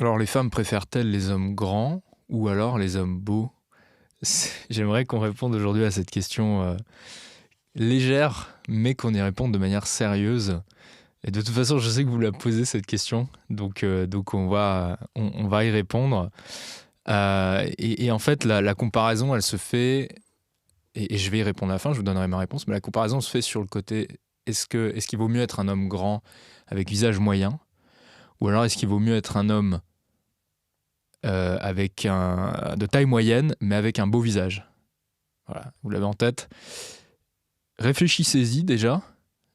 Alors, les femmes préfèrent-elles les hommes grands ou alors les hommes beaux? J'aimerais qu'on réponde aujourd'hui à cette question légère, mais qu'on y réponde de manière sérieuse. Et de toute façon, je sais que vous la posez cette question, donc on va y répondre. Et en fait, la comparaison, elle se fait, et je vais y répondre à la fin, je vous donnerai ma réponse, mais la comparaison se fait sur le côté, est-ce qu'il vaut mieux être un homme grand avec visage moyen, ou alors est-ce qu'il vaut mieux être un homme de taille moyenne, mais avec un beau visage? Voilà, vous l'avez en tête. Réfléchissez-y déjà,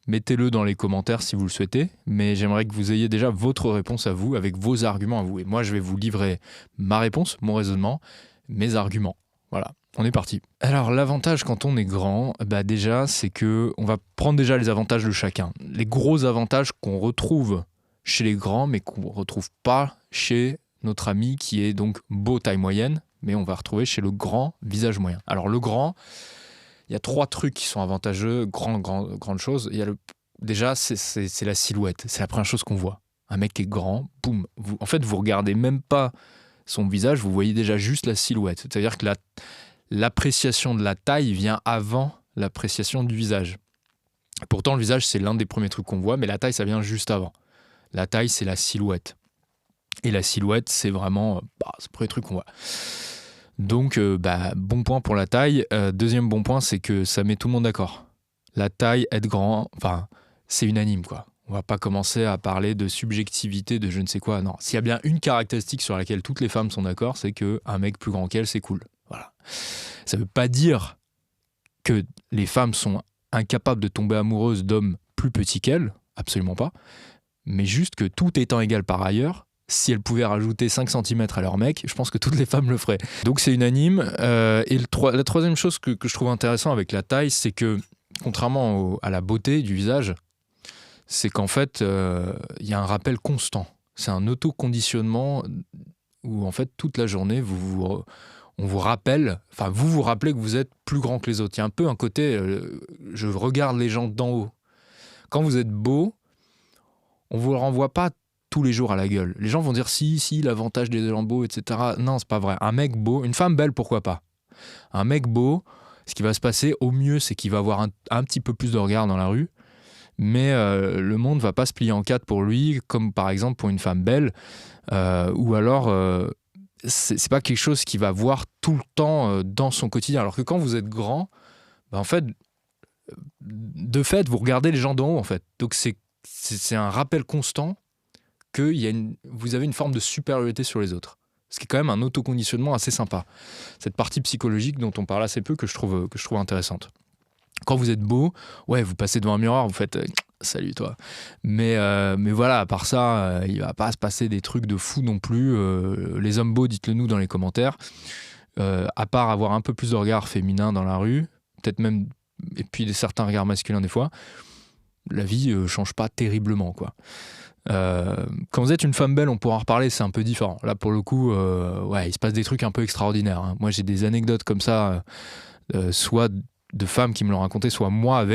mettez-le dans les commentaires si vous le souhaitez, mais j'aimerais que vous ayez déjà votre réponse à vous, avec vos arguments à vous. Et moi, je vais vous livrer ma réponse, mon raisonnement, mes arguments. Voilà, on est parti. Alors, l'avantage quand on est grand, déjà, c'est que on va prendre déjà les avantages de chacun. Les gros avantages qu'on retrouve chez les grands, mais qu'on ne retrouve pas chez notre ami qui est donc beau taille moyenne, mais on va retrouver chez le grand visage moyen. Alors, le grand, il y a 3 trucs qui sont avantageux, grande chose. Déjà, c'est la silhouette. C'est la première chose qu'on voit. Un mec qui est grand, boum. En fait, vous regardez même pas son visage, vous voyez déjà juste la silhouette. C'est-à-dire que l'appréciation de la taille vient avant l'appréciation du visage. Pourtant, le visage, c'est l'un des premiers trucs qu'on voit, mais la taille, ça vient juste avant. La taille, c'est la silhouette. Et la silhouette, c'est vraiment c'est le premier truc qu'on voit. Donc, bon point pour la taille. Deuxième bon point, c'est que ça met tout le monde d'accord. La taille, être grand, c'est unanime, quoi. On va pas commencer à parler de subjectivité, de je ne sais quoi. Non, s'il y a bien une caractéristique sur laquelle toutes les femmes sont d'accord, c'est qu'un mec plus grand qu'elle, c'est cool. Voilà. Ça veut pas dire que les femmes sont incapables de tomber amoureuses d'hommes plus petits qu'elles, absolument pas. Mais juste que tout étant égal par ailleurs, si elles pouvaient rajouter 5 cm à leur mec, je pense que toutes les femmes le feraient. Donc c'est unanime. Et la troisième chose que je trouve intéressant avec la taille, c'est que, contrairement à la beauté du visage, c'est qu'en fait, il y a un rappel constant. C'est un autoconditionnement où, en fait, toute la journée, on vous rappelle, vous vous rappelez que vous êtes plus grand que les autres. Il y a un peu un côté, je regarde les gens d'en haut. Quand vous êtes beau, on ne vous le renvoie pas tous les jours à la gueule. Les gens vont dire si, l'avantage des gens beaux, etc. Non, c'est pas vrai. Un mec beau, une femme belle, pourquoi pas. Un mec beau, ce qui va se passer au mieux, c'est qu'il va avoir un petit peu plus de regard dans la rue, mais le monde va pas se plier en 4 pour lui, comme par exemple pour une femme belle, ou alors c'est pas quelque chose qu'il va voir tout le temps dans son quotidien. Alors que quand vous êtes grand, en fait, de fait, vous regardez les gens d'en haut, en fait. Donc c'est un rappel constant que vous avez une forme de supériorité sur les autres. Ce qui est quand même un autoconditionnement assez sympa. Cette partie psychologique dont on parle assez peu, que je trouve intéressante. Quand vous êtes beau, vous passez devant un miroir, vous faites salut toi. Mais voilà, à part ça, il va pas se passer des trucs de fou non plus. Les hommes beaux, dites-le nous dans les commentaires. À part avoir un peu plus de regard féminin dans la rue, peut-être même, et puis certains regards masculins des fois, la vie change pas terriblement, quoi. Quand vous êtes une femme belle, on pourra en reparler, c'est un peu différent. Là, pour le coup, il se passe des trucs un peu extraordinaires, hein. Moi, j'ai des anecdotes comme ça, soit de femmes qui me l'ont raconté, soit moi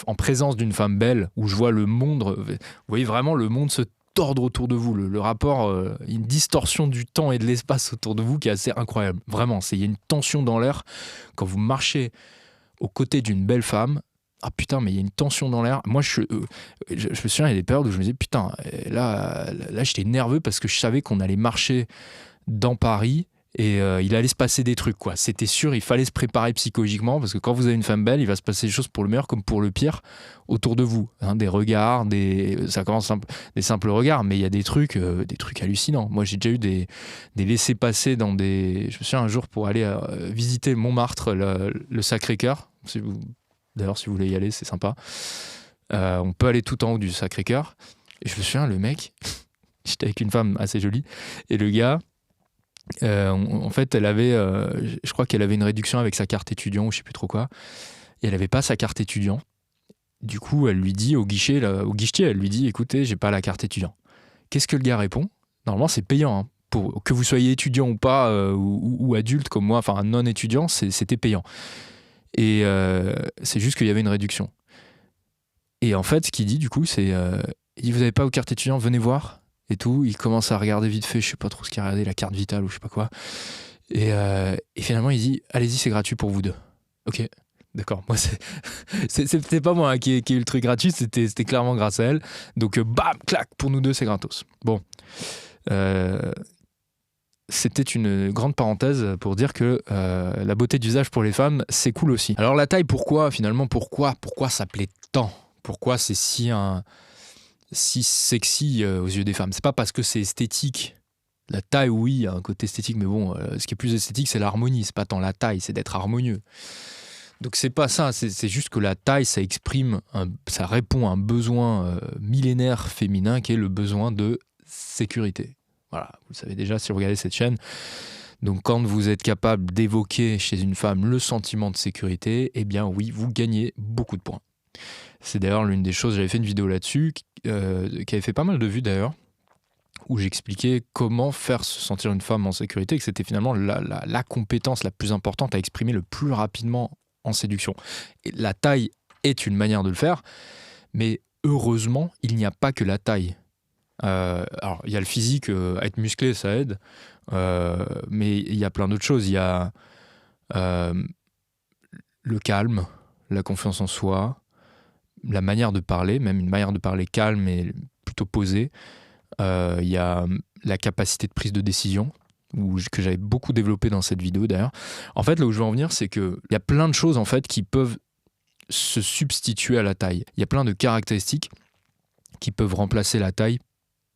en présence d'une femme belle, où je vois le monde, vous voyez vraiment le monde se tordre autour de vous. Le rapport, une distorsion du temps et de l'espace autour de vous qui est assez incroyable. Vraiment, il y a une tension dans l'air. Quand vous marchez aux côtés d'une belle femme, ah putain, mais il y a une tension dans l'air. Moi, je me souviens, il y a des périodes où je me disais, putain, là j'étais nerveux parce que je savais qu'on allait marcher dans Paris et il allait se passer des trucs, quoi. C'était sûr, il fallait se préparer psychologiquement parce que quand vous avez une femme belle, il va se passer des choses pour le meilleur comme pour le pire autour de vous. Hein, des regards, ça commence des simples regards, mais il y a des trucs hallucinants. Moi, j'ai déjà eu des laissés-passer je me souviens un jour pour aller visiter Montmartre, le Sacré-Cœur. D'ailleurs, si vous voulez y aller, c'est sympa. On peut aller tout en haut du Sacré-Cœur. Et je me souviens, le mec, j'étais avec une femme assez jolie, et le gars, en fait, elle avait, je crois qu'elle avait une réduction avec sa carte étudiant, ou je sais plus trop quoi, et elle avait pas sa carte étudiant. Du coup, elle lui dit au guichetier, elle lui dit, écoutez, j'ai pas la carte étudiant. Qu'est-ce que le gars répond ? Normalement, c'est payant, hein. Pour que vous soyez étudiant ou pas, ou adulte comme moi, enfin non étudiant, c'était payant. Et c'est juste qu'il y avait une réduction. Et en fait, ce qu'il dit du coup, c'est vous n'avez pas vos cartes étudiants, venez voir. et tout. Il commence à regarder vite fait, je sais pas trop ce qu'il a regardé, la carte vitale ou je sais pas quoi. Et finalement, il dit, allez-y, c'est gratuit pour vous deux. Ok, d'accord. Moi, c'était pas moi qui ai eu le truc gratuit, c'était clairement grâce à elle. Donc, bam, clac, pour nous deux, c'est gratos. Bon. C'était une grande parenthèse pour dire que la beauté d'usage pour les femmes, c'est cool aussi. Alors la taille, pourquoi ça plaît tant? Pourquoi c'est si sexy aux yeux des femmes? C'est pas parce que c'est esthétique. La taille, oui, il y a un côté esthétique, mais bon, ce qui est plus esthétique, c'est l'harmonie. C'est pas tant la taille, c'est d'être harmonieux. Donc c'est pas ça, c'est juste que la taille, ça répond à un besoin millénaire féminin qui est le besoin de sécurité. Voilà, vous le savez déjà si vous regardez cette chaîne. Donc quand vous êtes capable d'évoquer chez une femme le sentiment de sécurité, eh bien oui, vous gagnez beaucoup de points. C'est d'ailleurs l'une des choses, j'avais fait une vidéo là-dessus, qui avait fait pas mal de vues d'ailleurs, où j'expliquais comment faire se sentir une femme en sécurité, et que c'était finalement la compétence la plus importante à exprimer le plus rapidement en séduction. Et la taille est une manière de le faire, mais heureusement, il n'y a pas que la taille. Alors, il y a le physique, être musclé, ça aide, mais il y a plein d'autres choses. Il y a le calme, la confiance en soi, la manière de parler, même une manière de parler calme et plutôt posée. Il y a la capacité de prise de décision, que j'avais beaucoup développé dans cette vidéo d'ailleurs. En fait, là où je veux en venir, c'est qu'il y a plein de choses en fait, qui peuvent se substituer à la taille. Il y a plein de caractéristiques qui peuvent remplacer la taille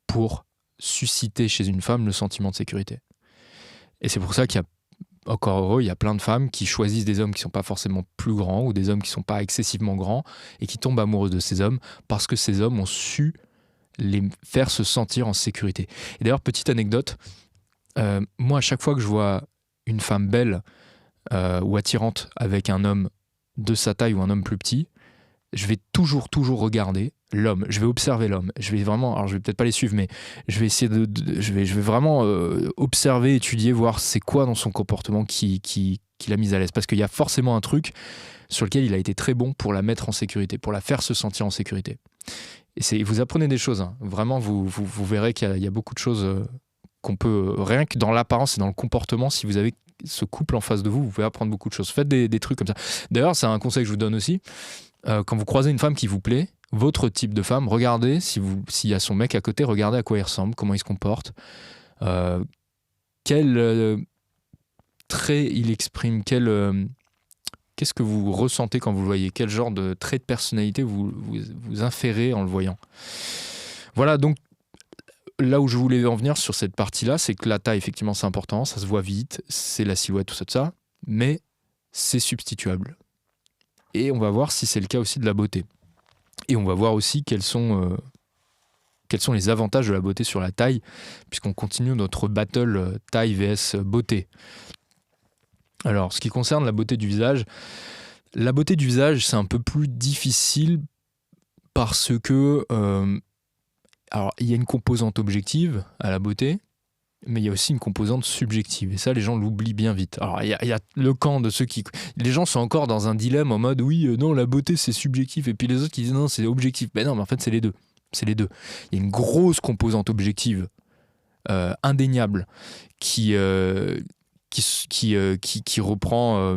pour susciter chez une femme le sentiment de sécurité. Et c'est pour ça qu'il y a, encore heureux, il y a plein de femmes qui choisissent des hommes qui ne sont pas forcément plus grands ou des hommes qui ne sont pas excessivement grands et qui tombent amoureuses de ces hommes parce que ces hommes ont su les faire se sentir en sécurité. Et d'ailleurs, petite anecdote, moi, à chaque fois que je vois une femme belle ou attirante avec un homme de sa taille ou un homme plus petit, je vais toujours regarder l'homme. Je vais observer l'homme. Je vais vraiment, alors je vais peut-être pas les suivre, mais je vais essayer je vais vraiment observer, étudier, voir c'est quoi dans son comportement qui l'a mise à l'aise. Parce qu'il y a forcément un truc sur lequel il a été très bon pour la mettre en sécurité, pour la faire se sentir en sécurité. Et vous apprenez des choses. Hein. Vraiment, vous verrez qu'il y a beaucoup de choses qu'on peut, rien que dans l'apparence et dans le comportement, si vous avez ce couple en face de vous, vous pouvez apprendre beaucoup de choses. Faites des trucs comme ça. D'ailleurs, c'est un conseil que je vous donne aussi. Quand vous croisez une femme qui vous plaît, votre type de femme, regardez s'il y a son mec à côté, regardez à quoi il ressemble, comment il se comporte, quel trait il exprime, qu'est-ce que vous ressentez quand vous le voyez, quel genre de trait de personnalité vous inférez en le voyant. Voilà, donc là où je voulais en venir sur cette partie-là, c'est que la taille, effectivement, c'est important, ça se voit vite, c'est la silhouette, tout ça, mais c'est substituable. Et on va voir si c'est le cas aussi de la beauté. Et on va voir aussi quels sont les avantages de la beauté sur la taille, puisqu'on continue notre battle taille vs beauté. Alors, ce qui concerne la beauté du visage, c'est un peu plus difficile parce que alors, il y a une composante objective à la beauté, mais il y a aussi une composante subjective. Et ça, les gens l'oublient bien vite. Alors, il y a le camp de ceux qui... Les gens sont encore dans un dilemme en mode, oui, non, la beauté, c'est subjectif. Et puis les autres qui disent, non, c'est objectif. Ben non, mais en fait, c'est les deux. C'est les deux. Il y a une grosse composante objective, indéniable, qui reprend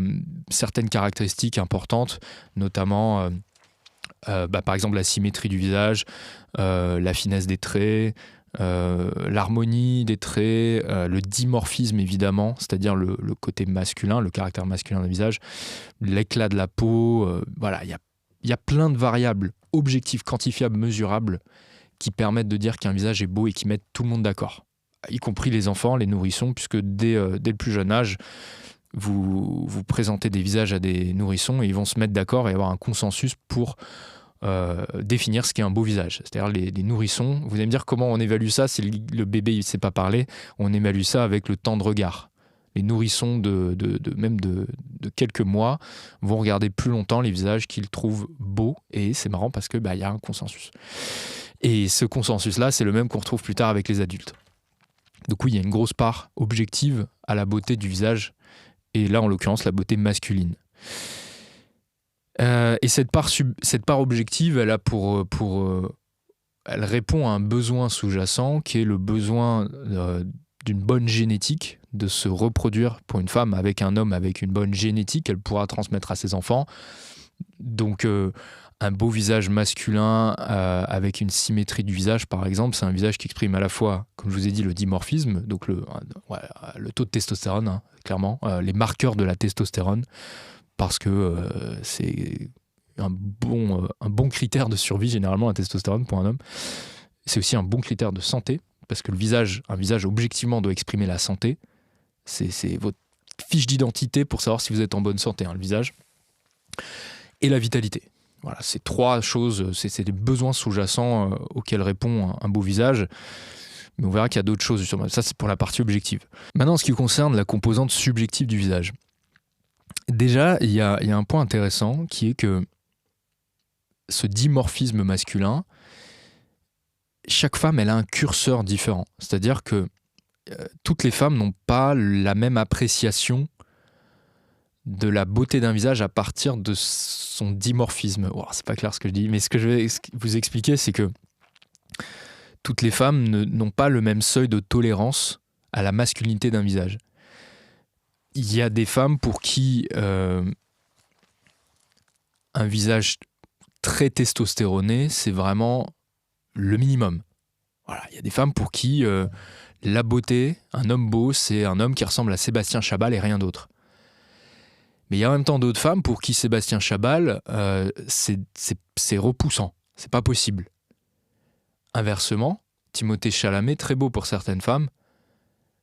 certaines caractéristiques importantes, notamment... par exemple la symétrie du visage, la finesse des traits, l'harmonie des traits, le dimorphisme évidemment, c'est-à-dire le côté masculin, le caractère masculin du visage, l'éclat de la peau, voilà, il y a plein de variables objectives, quantifiables, mesurables qui permettent de dire qu'un visage est beau et qui mettent tout le monde d'accord, y compris les enfants, les nourrissons, puisque dès le plus jeune âge, vous présentez des visages à des nourrissons et ils vont se mettre d'accord et avoir un consensus pour définir ce qu'est un beau visage. C'est-à-dire les nourrissons, vous allez me dire comment on évalue ça, si le bébé il ne sait pas parler, on évalue ça avec le temps de regard. Les nourrissons de quelques mois vont regarder plus longtemps les visages qu'ils trouvent beaux, et c'est marrant parce que y a un consensus. Et ce consensus-là, c'est le même qu'on retrouve plus tard avec les adultes. Donc oui, il y a une grosse part objective à la beauté du visage, et là en l'occurrence la beauté masculine. Et cette part objective, elle elle répond à un besoin sous-jacent qui est le besoin d'une bonne génétique, de se reproduire. Pour une femme avec un homme avec une bonne génétique, elle pourra transmettre à ses enfants. Donc un beau visage masculin avec une symétrie du visage, par exemple, c'est un visage qui exprime à la fois, comme je vous ai dit, le dimorphisme, donc le taux de testostérone, hein, clairement, les marqueurs de la testostérone, parce que c'est un bon critère de survie, généralement, la testostérone pour un homme. C'est aussi un bon critère de santé, parce que un visage objectivement doit exprimer la santé. C'est votre fiche d'identité pour savoir si vous êtes en bonne santé, hein, le visage. Et la vitalité. Voilà, c'est 3 choses, c'est des besoins sous-jacents auxquels répond un beau visage. Mais on verra qu'il y a d'autres choses. Ça, c'est pour la partie objective. Maintenant, en ce qui concerne la composante subjective du visage. Déjà, il y a un point intéressant qui est que ce dimorphisme masculin, chaque femme, elle a un curseur différent. C'est-à-dire que toutes les femmes n'ont pas la même appréciation de la beauté d'un visage à partir de son dimorphisme. Oh, c'est pas clair ce que je dis, mais ce que je vais vous expliquer, c'est que toutes les femmes n'ont pas le même seuil de tolérance à la masculinité d'un visage. Il y a des femmes pour qui un visage très testostéroné, c'est vraiment le minimum. Voilà, il y a des femmes pour qui la beauté, un homme beau, c'est un homme qui ressemble à Sébastien Chabal et rien d'autre. Mais il y a en même temps d'autres femmes pour qui Sébastien Chabal, c'est repoussant, c'est pas possible. Inversement, Timothée Chalamet, très beau pour certaines femmes,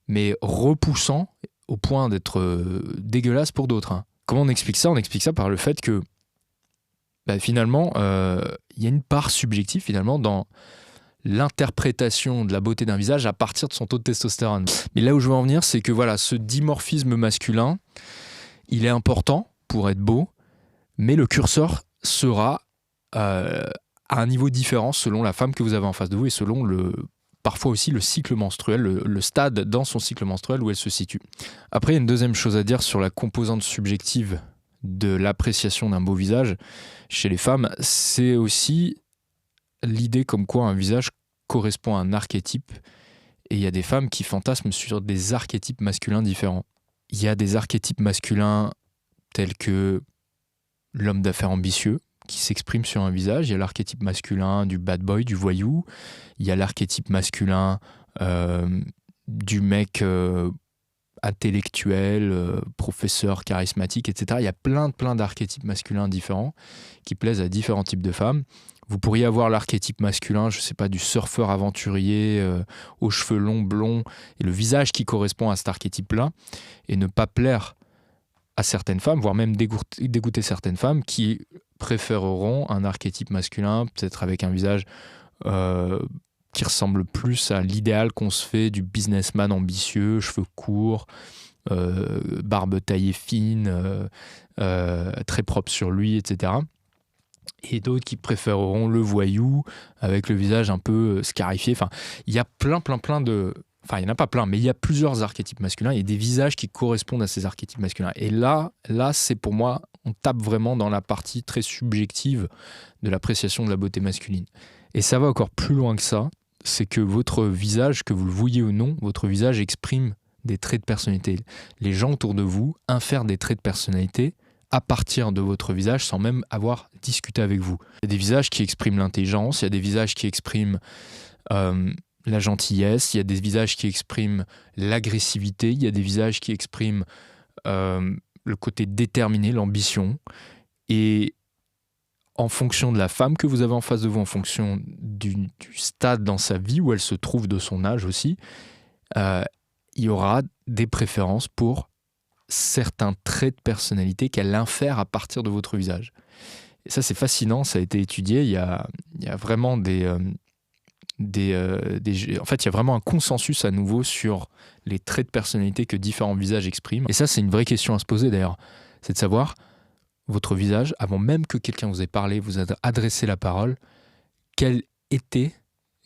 mais repoussant au point d'être dégueulasse pour d'autres. Hein. Comment on explique ça ? On explique ça par le fait que finalement, il y a une part subjective finalement dans l'interprétation de la beauté d'un visage à partir de son taux de testostérone. Mais là où je veux en venir, c'est que voilà, ce dimorphisme masculin, il est important pour être beau, mais le curseur sera à un niveau différent selon la femme que vous avez en face de vous et selon parfois aussi le cycle menstruel, le stade dans son cycle menstruel où elle se situe. Après, il y a une deuxième chose à dire sur la composante subjective de l'appréciation d'un beau visage chez les femmes, c'est aussi l'idée comme quoi un visage correspond à un archétype, et il y a des femmes qui fantasment sur des archétypes masculins différents. Il y a des archétypes masculins tels que l'homme d'affaires ambitieux qui s'exprime sur un visage. Il y a l'archétype masculin du bad boy, du voyou. Il y a l'archétype masculin du mec intellectuel, professeur charismatique, etc. Il y a plein d'archétypes masculins différents qui plaisent à différents types de femmes. Vous pourriez avoir l'archétype masculin, je ne sais pas, du surfeur aventurier aux cheveux longs, blonds, et le visage qui correspond à cet archétype-là, et ne pas plaire à certaines femmes, voire même dégoûter certaines femmes qui préféreront un archétype masculin, peut-être avec un visage qui ressemble plus à l'idéal qu'on se fait du businessman ambitieux, cheveux courts, barbe taillée fine, très propre sur lui, etc. Et d'autres qui préféreront le voyou avec le visage un peu scarifié. Enfin, il y a plein de... Enfin, il n'y en a pas plein, mais il y a plusieurs archétypes masculins et des visages qui correspondent à ces archétypes masculins. Et là, c'est pour moi, on tape vraiment dans la partie très subjective de l'appréciation de la beauté masculine. Et ça va encore plus loin que ça, c'est que votre visage, que vous le vouliez ou non, votre visage exprime des traits de personnalité. Les gens autour de vous infèrent des traits de personnalité à partir de votre visage sans même avoir discuté avec vous. Il y a des visages qui expriment l'intelligence, il y a des visages qui expriment la gentillesse, il y a des visages qui expriment l'agressivité, il y a des visages qui expriment le côté déterminé, l'ambition. Et en fonction de la femme que vous avez en face de vous, en fonction du stade dans sa vie où elle se trouve, de son âge aussi, il y aura des préférences pour certains traits de personnalité qu'elle infère à partir de votre visage. Et ça, c'est fascinant, ça a été étudié. Il y a vraiment en fait, il y a vraiment un consensus à nouveau sur les traits de personnalité que différents visages expriment. Et ça, c'est une vraie question à se poser d'ailleurs. C'est de savoir, votre visage, avant même que quelqu'un vous ait parlé, vous a adressé la parole, quels étaient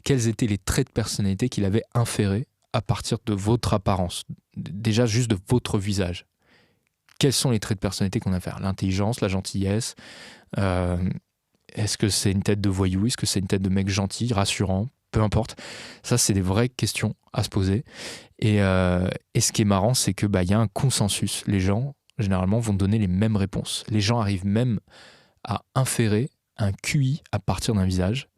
les traits de personnalité qu'il avait inférés à partir de votre apparence, déjà juste de votre visage. Quels sont les traits de personnalité qu'on a à faire ? L'intelligence, la gentillesse, Est-ce que c'est une tête de voyou? Est-ce que c'est une tête de mec gentil, rassurant? Peu importe. Ça, c'est des vraies questions à se poser. Et ce qui est marrant, c'est que y a un consensus. Les gens, généralement, vont donner les mêmes réponses. Les gens arrivent même à inférer un QI à partir d'un visage.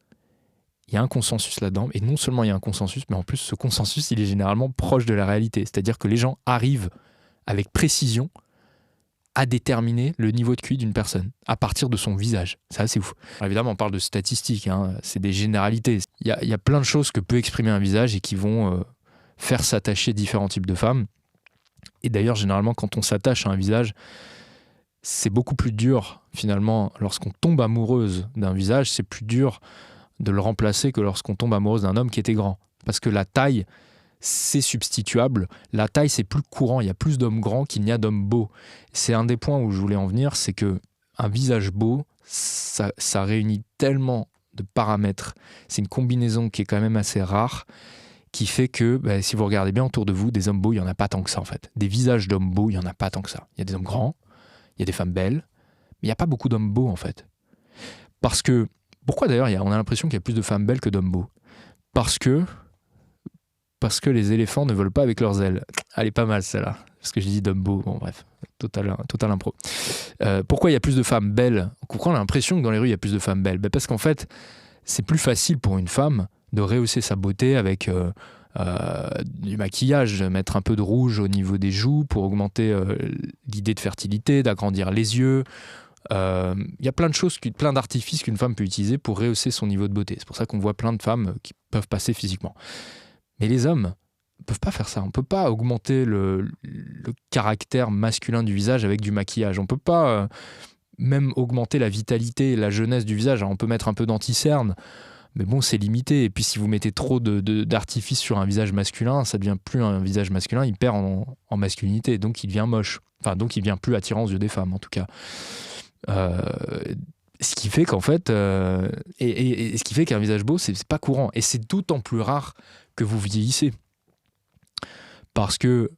Il y a un consensus là-dedans. Et non seulement il y a un consensus, mais en plus, ce consensus, il est généralement proche de la réalité. C'est-à-dire que les gens arrivent avec précision à déterminer le niveau de QI d'une personne à partir de son visage. C'est assez ouf. Alors évidemment, on parle de statistiques, hein, c'est des généralités. Il y a plein de choses que peut exprimer un visage et qui vont faire s'attacher différents types de femmes. Et d'ailleurs, généralement, quand on s'attache à un visage, c'est beaucoup plus dur, finalement, lorsqu'on tombe amoureuse d'un visage, c'est plus dur de le remplacer que lorsqu'on tombe amoureuse d'un homme qui était grand. Parce que la taille, c'est substituable. La taille, c'est plus courant. Il y a plus d'hommes grands qu'il n'y a d'hommes beaux. C'est un des points où je voulais en venir, c'est que un visage beau, ça réunit tellement de paramètres. C'est une combinaison qui est quand même assez rare, qui fait que, si vous regardez bien autour de vous, des hommes beaux, il n'y en a pas tant que ça, en fait. Des visages d'hommes beaux, il n'y en a pas tant que ça. Il y a des hommes grands, il y a des femmes belles, mais il n'y a pas beaucoup d'hommes beaux, en fait. Parce que, pourquoi d'ailleurs on a l'impression qu'il y a plus de femmes belles que d'hommes beaux? Parce que les éléphants ne volent pas avec leurs ailes. Elle est pas mal, celle-là. Parce que j'ai dit d'hommes beaux, bon bref, total impro. Pourquoi il y a plus de femmes belles? Pourquoi on a l'impression que dans les rues, il y a plus de femmes belles? Parce qu'en fait, c'est plus facile pour une femme de rehausser sa beauté avec du maquillage, de mettre un peu de rouge au niveau des joues pour augmenter l'idée de fertilité, d'agrandir les yeux. Il y a plein de choses, plein d'artifices qu'une femme peut utiliser pour rehausser son niveau de beauté. C'est pour ça qu'on voit plein de femmes qui peuvent passer physiquement. Mais les hommes ne peuvent pas faire ça. On ne peut pas augmenter le caractère masculin du visage avec du maquillage. On ne peut pas même augmenter la vitalité et la jeunesse du visage. Alors, on peut mettre un peu d'anti-cerne, mais bon, c'est limité. Et puis si vous mettez trop d'artifices sur un visage masculin, ça ne devient plus un visage masculin, il perd en masculinité. Donc il devient moche. Enfin, donc il devient plus attirant aux yeux des femmes, en tout cas. Ce qui fait qu'en fait, et ce qui fait qu'un visage beau, c'est pas courant. Et c'est d'autant plus rare que vous vieillissez. Parce que,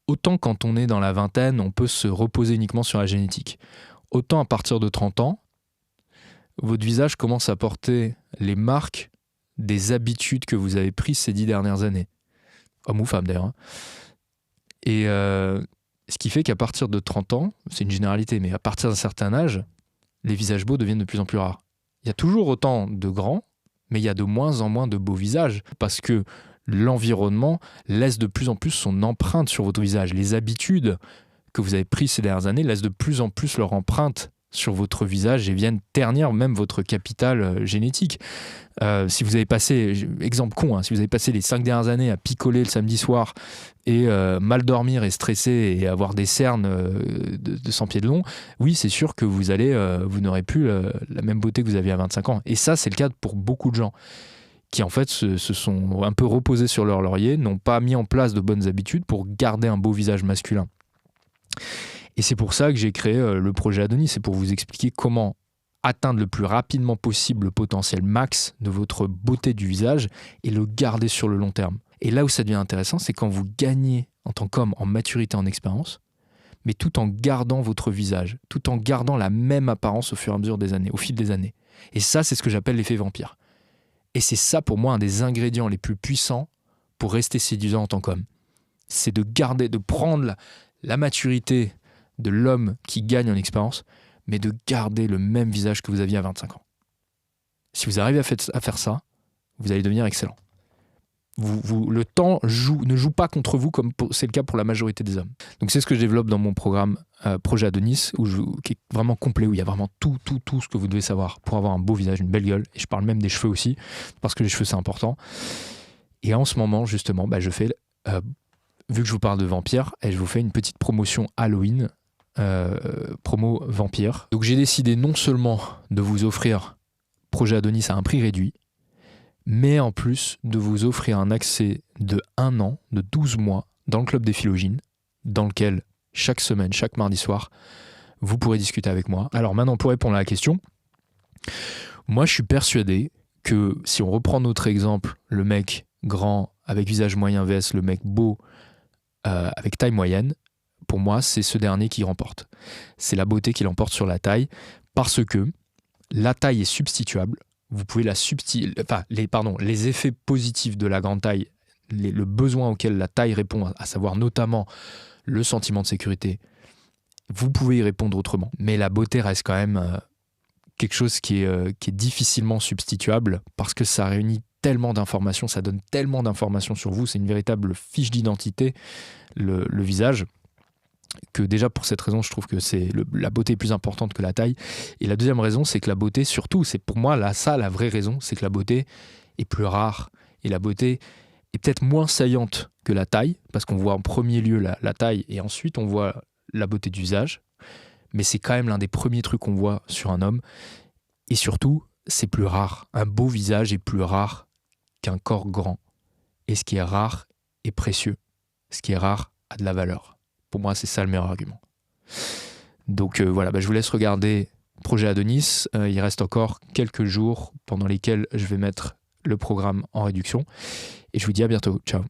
autant quand on est dans la vingtaine, on peut se reposer uniquement sur la génétique. Autant à partir de 30 ans, votre visage commence à porter les marques des habitudes que vous avez prises ces 10 dernières années. Homme ou femme d'ailleurs. Et ce qui fait qu'à partir de 30 ans, c'est une généralité, mais à partir d'un certain âge, les visages beaux deviennent de plus en plus rares. Il y a toujours autant de grands, mais il y a de moins en moins de beaux visages, parce que l'environnement laisse de plus en plus son empreinte sur votre visage. Les habitudes que vous avez prises ces dernières années laissent de plus en plus leur empreinte sur votre visage et viennent ternir même votre capital génétique. Si vous avez passé, exemple con, hein, si vous avez passé les 5 dernières années à picoler le samedi soir et mal dormir et stresser et avoir des cernes de 100 pieds de long, oui, c'est sûr que vous n'aurez plus la même beauté que vous aviez à 25 ans. Et ça, c'est le cas pour beaucoup de gens qui en fait se sont un peu reposés sur leur laurier, n'ont pas mis en place de bonnes habitudes pour garder un beau visage masculin. Et c'est pour ça que j'ai créé le projet Adonis, c'est pour vous expliquer comment atteindre le plus rapidement possible le potentiel max de votre beauté du visage et le garder sur le long terme. Et là où ça devient intéressant, c'est quand vous gagnez en tant qu'homme en maturité, en expérience, mais tout en gardant votre visage, tout en gardant la même apparence au fur et à mesure des années, au fil des années. Et ça, c'est ce que j'appelle l'effet vampire. Et c'est ça, pour moi, un des ingrédients les plus puissants pour rester séduisant en tant qu'homme. C'est de garder, de prendre la maturité de l'homme qui gagne en expérience, mais de garder le même visage que vous aviez à 25 ans. Si vous arrivez à faire ça, vous allez devenir excellent. Le temps ne joue pas contre vous comme c'est le cas pour la majorité des hommes. Donc c'est ce que je développe dans mon programme Projet Adonis, qui est vraiment complet, où il y a vraiment tout ce que vous devez savoir pour avoir un beau visage, une belle gueule. Et je parle même des cheveux aussi, parce que les cheveux c'est important. Et en ce moment, justement, je fais, vu que je vous parle de vampires, et je vous fais une petite promotion Halloween, promo vampire. Donc j'ai décidé non seulement de vous offrir Projet Adonis à un prix réduit, mais en plus de vous offrir un accès de 1 an, de 12 mois, dans le club des Philogines, dans lequel chaque semaine, chaque mardi soir, vous pourrez discuter avec moi. Alors maintenant, pour répondre à la question, moi je suis persuadé que si on reprend notre exemple, le mec grand avec visage moyen vs le mec beau avec taille moyenne, pour moi, c'est ce dernier qui remporte. C'est la beauté qui l'emporte sur la taille, parce que la taille est substituable. Vous pouvez les effets positifs de la grande taille, le besoin auquel la taille répond, à savoir notamment le sentiment de sécurité, vous pouvez y répondre autrement. Mais la beauté reste quand même quelque chose qui est difficilement substituable parce que ça réunit tellement d'informations, ça donne tellement d'informations sur vous, c'est une véritable fiche d'identité, le visage, que déjà pour cette raison, je trouve que la beauté est plus importante que la taille. Et la deuxième raison, c'est que la beauté, surtout, c'est pour moi la vraie raison, c'est que la beauté est plus rare et la beauté est peut-être moins saillante que la taille, parce qu'on voit en premier lieu la taille et ensuite on voit la beauté du visage, mais c'est quand même l'un des premiers trucs qu'on voit sur un homme. Et surtout, c'est plus rare. Un beau visage est plus rare qu'un corps grand. Et ce qui est rare est précieux. Ce qui est rare a de la valeur. Pour moi, c'est ça le meilleur argument. Donc voilà, je vous laisse regarder Projet Adonis. Il reste encore quelques jours pendant lesquels je vais mettre le programme en réduction. Et je vous dis à bientôt. Ciao.